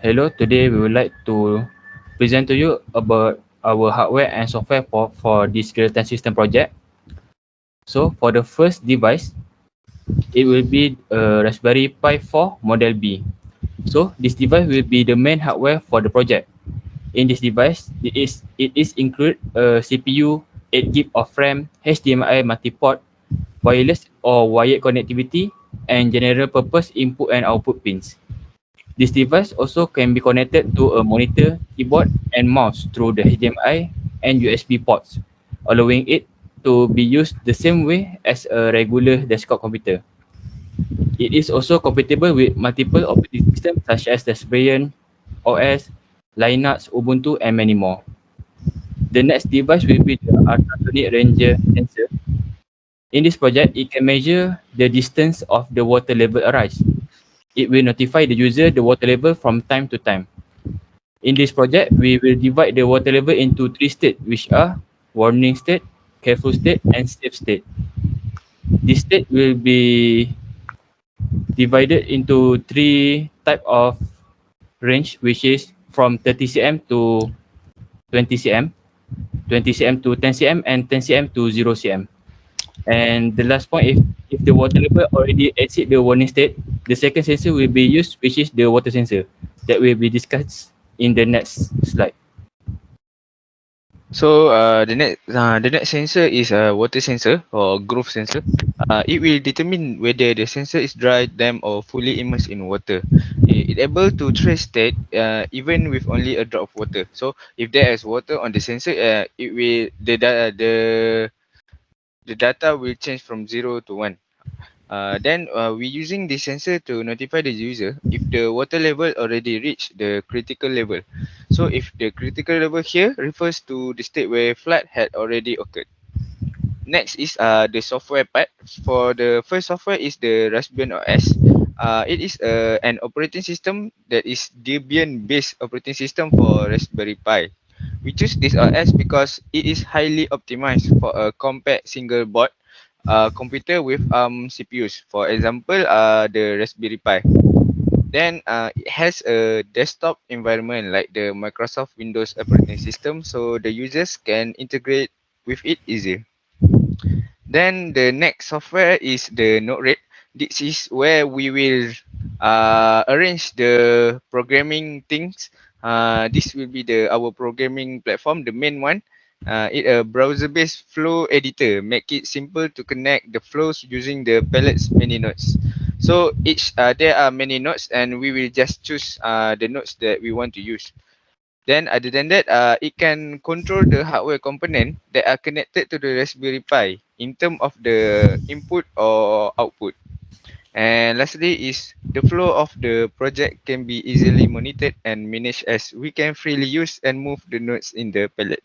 Hello, today we would like to present to you about our hardware and software for this real-time system project. So for the first device, it will be a Raspberry Pi 4 Model B. So this device will be the main hardware for the project. In this device, it is include a CPU, 8 GB of RAM, HDMI multi-port, wireless or wired connectivity, and general purpose input and output pins. This device also can be connected to a monitor, keyboard, and mouse through the HDMI and USB ports, allowing it to be used the same way as a regular desktop computer. It is also compatible with multiple operating systems such as Debian OS, Linux, Ubuntu, and many more. The next device will be the ultrasonic Ranger sensor. In this project, it can measure the distance of the water level arise. It will notify the user the water level from time to time. In this project, we will divide the water level into three states, which are warning state, careful state, and safe state. This state will be divided into three type of range, which is from 30 cm to 20 cm, 20 cm to 10 cm, and 10 cm to 0 cm. And the last point, if the water level already exceed the warning state, the second sensor will be used, which is the water sensor that will be discussed in the next slide. So the next sensor is a water sensor or growth sensor. It will determine whether the sensor is dry, damp, or fully immersed in water. It able to trace state even with only a drop of water. So if there is water on the sensor, it will the data will change from 0 to 1. Then we using the sensor to notify the user if the water level already reached the critical level. So if the critical level here refers to the state where flood had already occurred. Next is the software part. For the first software is the Raspbian OS. It is an operating system that is Debian based operating system for Raspberry Pi. We choose this OS because it is highly optimized for a compact single board computer with CPUs. For example, the Raspberry Pi. Then it has a desktop environment like the Microsoft Windows operating system, so the users can integrate with it easier. Then the next software is the Node-RED. This is where we will arrange the programming things. This will be the our programming platform, the main one. It a browser-based flow editor. Make it simple to connect the flows using the palettes many nodes. So each there are many nodes, and we will just choose the nodes that we want to use. Then other than that, it can control the hardware component that are connected to the Raspberry Pi in terms of the input or output. And lastly is the flow of the project can be easily monitored and managed as we can freely use and move the nodes in the palette.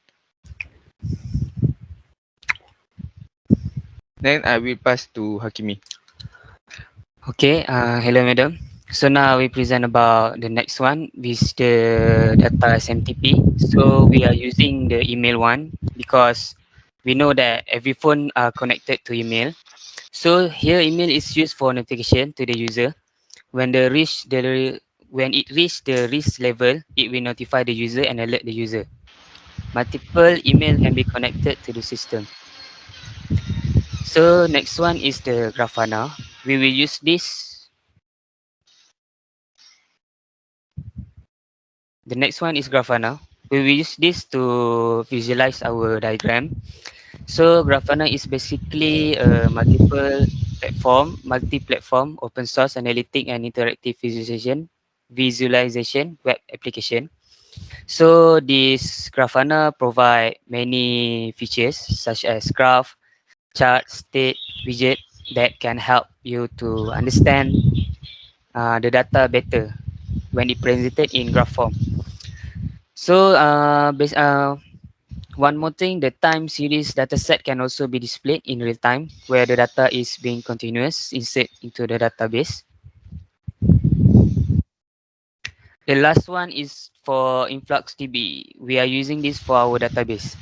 Then I will pass to Hakimi. Okay, hello madam. So now we present about the next one with the data SMTP. So we are using the email one because we know that every phone are connected to email. So here email is used for notification to the user. When when it reach the risk level, it will notify the user and alert the user. Multiple email can be connected to the system. So next one is the Grafana. We will use this. The next one is Grafana. We will use this to visualize our diagram. So Grafana is basically a multi-platform, open source, analytic and interactive visualization web application. So this Grafana provide many features such as graph, chart, state, widget that can help you to understand the data better when it presented in graph form. So, one more thing, the time series dataset can also be displayed in real time where the data is being continuous inserted into the database. The last one is for InfluxDB. We are using this for our database.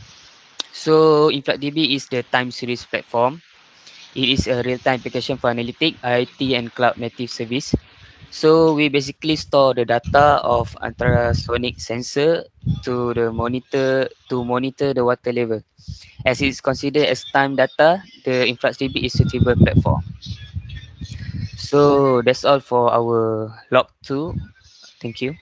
So, InfluxDB is the time series platform. It is a real-time application for analytic, IoT, and cloud native service. So we basically store the data of ultrasonic sensor to the monitor the water level. As it's considered as time data, the InfluxDB is suitable platform. So that's all for our log 2. Thank you.